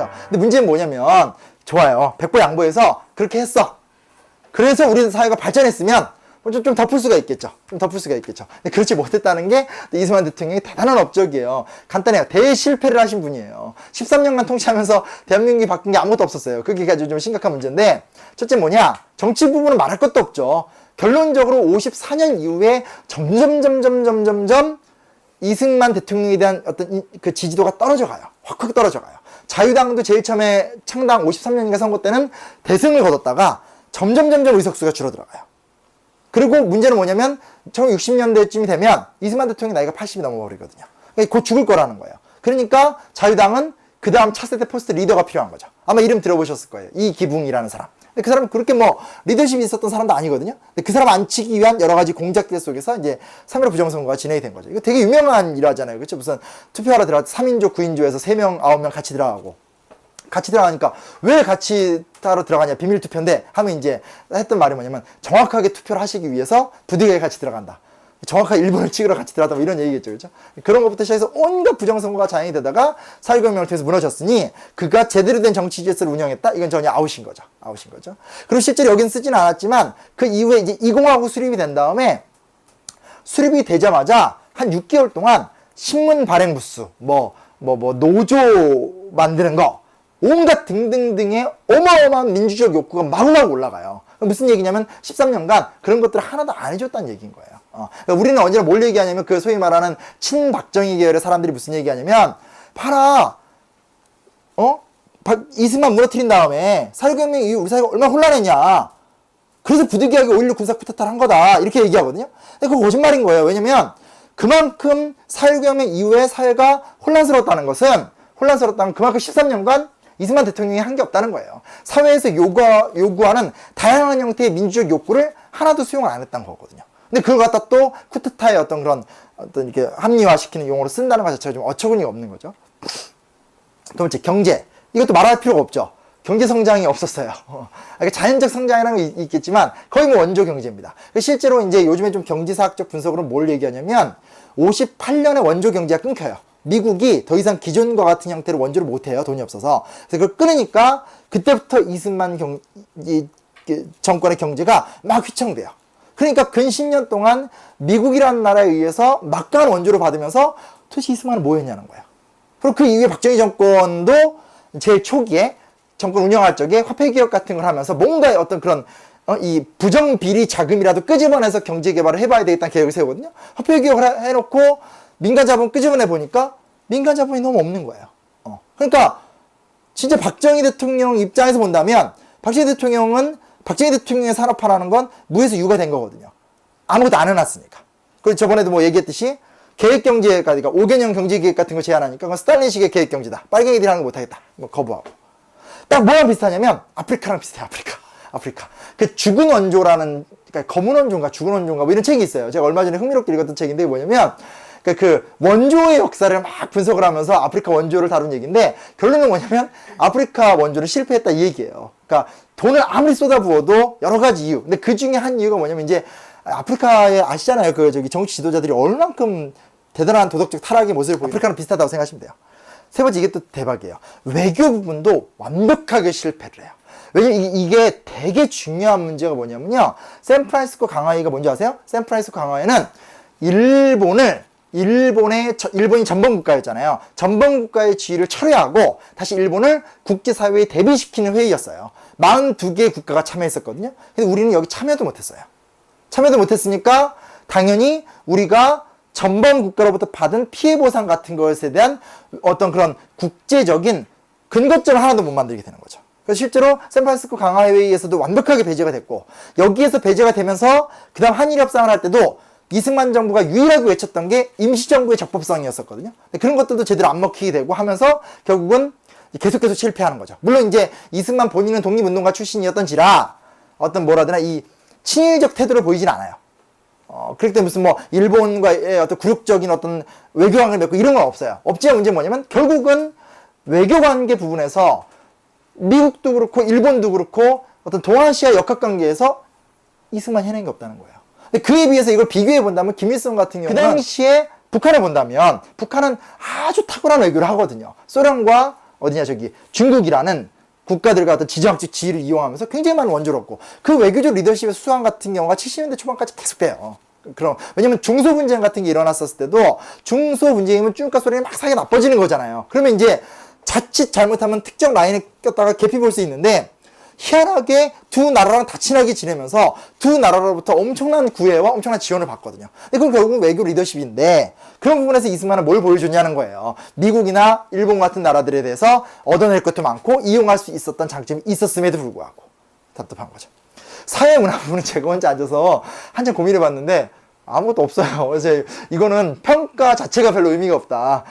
거고요. 근데 문제는 뭐냐면 좋아요. 백보 양보해서 그렇게 했어. 그래서 우리 사회가 발전했으면 좀 덮을 수가 있겠죠. 좀 덮을 수가 있겠죠. 근데 그렇지 못했다는 게 이승만 대통령이 대단한 업적이에요. 간단해요. 대실패를 하신 분이에요. 13년간 통치하면서 대한민국이 바뀐 게 아무것도 없었어요. 그게 아주 좀 심각한 문제인데, 첫째 뭐냐? 정치 부분은 말할 것도 없죠. 결론적으로 54년 이후에 점점 이승만 대통령에 대한 어떤 그 지지도가 떨어져 가요. 확 떨어져 가요. 자유당도 제일 처음에 창당 53년인가 선거 때는 대승을 거뒀다가 점점 의석수가 줄어들어가요. 그리고 문제는 뭐냐면 1960년대쯤이 되면 이승만 대통령이 나이가 80이 넘어버리거든요. 곧 죽을 거라는 거예요. 그러니까 자유당은 그 다음 차세대 포스트 리더가 필요한 거죠. 아마 이름 들어보셨을 거예요. 이기붕이라는 사람. 근데 그 사람은 그렇게 뭐 리더십이 있었던 사람도 아니거든요. 근데 그 사람 앉히기 위한 여러 가지 공작들 속에서 이제 3.15 부정선거가 진행이 된 거죠. 이거 되게 유명한 일화잖아요. 그렇죠? 무슨 투표하러 들어갈 때 3인조, 9인조에서 3명, 9명 같이 들어가고. 같이 들어가니까 왜 같이 따로 들어가냐, 비밀 투표인데 하면 이제 했던 말이 뭐냐면 정확하게 투표를 하시기 위해서 부득이하게 같이 들어간다. 정확하게 1분을 찍으러 같이 들어갔다, 뭐 이런 얘기겠죠. 그렇죠? 그런 것부터 시작해서 온갖 부정선거가 자행이 되다가 4.19혁명을 통해서 무너졌으니 그가 제대로 된 정치 질서를 운영했다? 이건 전혀 아웃인 거죠. 그리고 실제로 여긴 쓰지는 않았지만 그 이후에 이제 20하고 수립이 된 다음에 수립이 되자마자 한 6개월 동안 신문 발행 부수, 노조 만드는 거, 온갖 등등등의 어마어마한 민주적 욕구가 마구마구 올라가요. 무슨 얘기냐면 13년간 그런 것들을 하나도 안 해줬다는 얘기인 거예요. 그러니까 우리는 언제나 뭘 얘기하냐면 그 소위 말하는 친박정희 계열의 사람들이 무슨 얘기하냐면 봐라, 이승만 무너뜨린 다음에 4.19혁명 이후 우리 사회가 얼마나 혼란했냐. 그래서 부득이하게 5.16 군사 쿠데타를 한 거다. 이렇게 얘기하거든요. 근데 그거 거짓말인 거예요. 왜냐면 그만큼 4.19혁명 이후에 사회가 혼란스러웠다는 것은 그만큼 13년간 이승만 대통령이 한 게 없다는 거예요. 사회에서 요구하는 다양한 형태의 민주적 욕구를 하나도 수용을 안 했다는 거거든요. 근데 그걸 갖다 또 쿠데타의 어떤 이렇게 합리화시키는 용어로 쓴다는 것 자체가 좀 어처구니가 없는 거죠. 두 번째, 경제. 이것도 말할 필요가 없죠. 경제 성장이 없었어요. 자연적 성장이라는 게 있겠지만 거의 뭐 원조 경제입니다. 실제로 이제 요즘에 좀 경제사학적 분석으로 뭘 얘기하냐면 58년에 원조 경제가 끊겨요. 미국이 더 이상 기존과 같은 형태로 원조를 못해요. 돈이 없어서. 그래서 그걸 끊으니까 그때부터 이승만 정권의 경제가 막 휘청돼요. 그러니까 근 10년 동안 미국이라는 나라에 의해서 막강한 원조를 받으면서 도대체 이승만은 뭐 했냐는 거예요. 그리고 그 이후에 박정희 정권도 제일 초기에 정권 운영할 적에 화폐개혁 같은 걸 하면서 뭔가 어떤 그런 이 부정비리 자금이라도 끄집어내서 경제개발을 해봐야 되겠다는 계획을 세우거든요. 화폐개혁을 해놓고 민간 자본 끄집어내 보니까 민간 자본이 너무 없는 거예요. 그러니까 진짜 박정희 대통령 입장에서 본다면 박정희 대통령의 산업화라는 건 무에서 유가 된 거거든요. 아무것도 안 해놨으니까. 그리고 저번에도 뭐 얘기했듯이 계획경제가, 그러니까 5개년 경제계획 같은 거 제안하니까 그건 스탈린식의 계획경제다. 빨갱이들이 하는 거 못하겠다. 뭐 거부하고. 딱 뭐랑 비슷하냐면 아프리카랑 비슷해요. 아프리카. 그 죽은 원조라는, 그러니까 검은 원조인가 죽은 원조인가 뭐 이런 책이 있어요. 제가 얼마 전에 흥미롭게 읽었던 책인데 뭐냐면 그 원조의 역사를 막 분석을 하면서 아프리카 원조를 다룬 얘기인데 결론은 뭐냐면 아프리카 원조는 실패했다 이 얘기예요. 그러니까 돈을 아무리 쏟아부어도 여러 가지 이유. 근데 그 중에 한 이유가 뭐냐면 이제 아프리카에 아시잖아요. 정치 지도자들이 얼만큼 대단한 도덕적 타락의 모습을 보이고 아프리카는 비슷하다고 생각하시면 돼요. 세 번째, 이게 또 대박이에요. 외교 부분도 완벽하게 실패를 해요. 왜냐면 이게 되게 중요한 문제가 뭐냐면요. 샌프란시스코 강화회의가 뭔지 아세요? 샌프란시스코 강화회는 일본이 전범국가였잖아요. 전범국가의 지위를 철회하고 다시 일본을 국제사회에 대비시키는 회의였어요. 42개의 국가가 참여했었거든요. 근데 우리는 여기 참여도 못했어요. 참여도 못했으니까 당연히 우리가 전범국가로부터 받은 피해보상 같은 것에 대한 어떤 그런 국제적인 근거점을 하나도 못 만들게 되는 거죠. 그래서 실제로 샌프란시스코 강화회의에서도 완벽하게 배제가 됐고, 여기에서 배제가 되면서 그 다음 한일 협상을 할 때도 이승만 정부가 유일하게 외쳤던 게 임시정부의 적법성이었었거든요. 그런 것들도 제대로 안 먹히게 되고 하면서 결국은 계속 실패하는 거죠. 물론 이제 이승만 본인은 독립운동가 출신이었던지라 어떤 이 친일적 태도를 보이진 않아요. 그렇기 때문에 무슨 일본과의 어떤 굴욕적인 어떤 외교관계를 맺고 이런 건 없어요. 없지만 문제는 뭐냐면 결국은 외교관계 부분에서 미국도 그렇고 일본도 그렇고 어떤 동아시아 역학관계에서 이승만 해낸 게 없다는 거예요. 근데 그에 비해서 이걸 비교해 본다면 김일성 같은 경우는 그 당시에 북한을 본다면 북한은 아주 탁월한 외교를 하거든요. 소련과 어디냐 저기 중국이라는 국가들과 어떤 지정학적 지위를 이용하면서 굉장히 많은 원조를 얻고 그 외교적 리더십의 수완 같은 경우가 70년대 초반까지 계속돼요. 그럼 왜냐면 중소 분쟁 같은 게 일어났었을 때도 중소 분쟁이면 쭈니까 소리는 막 사이가 나빠지는 거잖아요. 그러면 이제 자칫 잘못하면 특정 라인에 꼈다가 개피 볼 수 있는데 희한하게 두 나라랑 다 친하게 지내면서 두 나라로부터 엄청난 구애와 엄청난 지원을 받거든요. 근데 그건 결국은 외교 리더십인데 그런 부분에서 이승만은 뭘 보여줬냐는 거예요. 미국이나 일본 같은 나라들에 대해서 얻어낼 것도 많고 이용할 수 있었던 장점이 있었음에도 불구하고 답답한 거죠. 사회문화 부분은 제가 혼자 앉아서 한참 고민해봤는데 아무것도 없어요. 그래서 이거는 평가 자체가 별로 의미가 없다.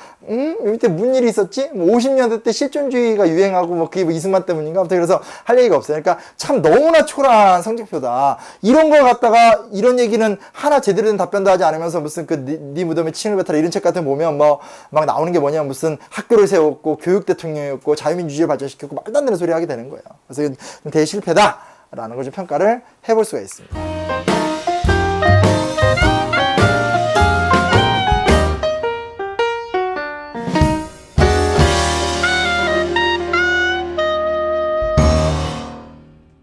밑에 무슨 일이 있었지? 뭐 50년대 때 실존주의가 유행하고 뭐 그게 뭐 이승만 때문인가? 아무튼 그래서 할 얘기가 없어요. 그러니까 참 너무나 초라한 성적표다. 이런 걸 갖다가 이런 얘기는 하나 제대로 된 답변도 하지 않으면서 무슨 그 네 무덤에 침을 뱉어라 이런 책 같은 거 보면 뭐 막 나오는 게 뭐냐면 무슨 학교를 세웠고 교육 대통령이었고 자유민주주의를 발전시켰고 말도 안 되는 소리 하게 되는 거예요. 그래서 대실패다라는 걸 좀 평가를 해볼 수가 있습니다.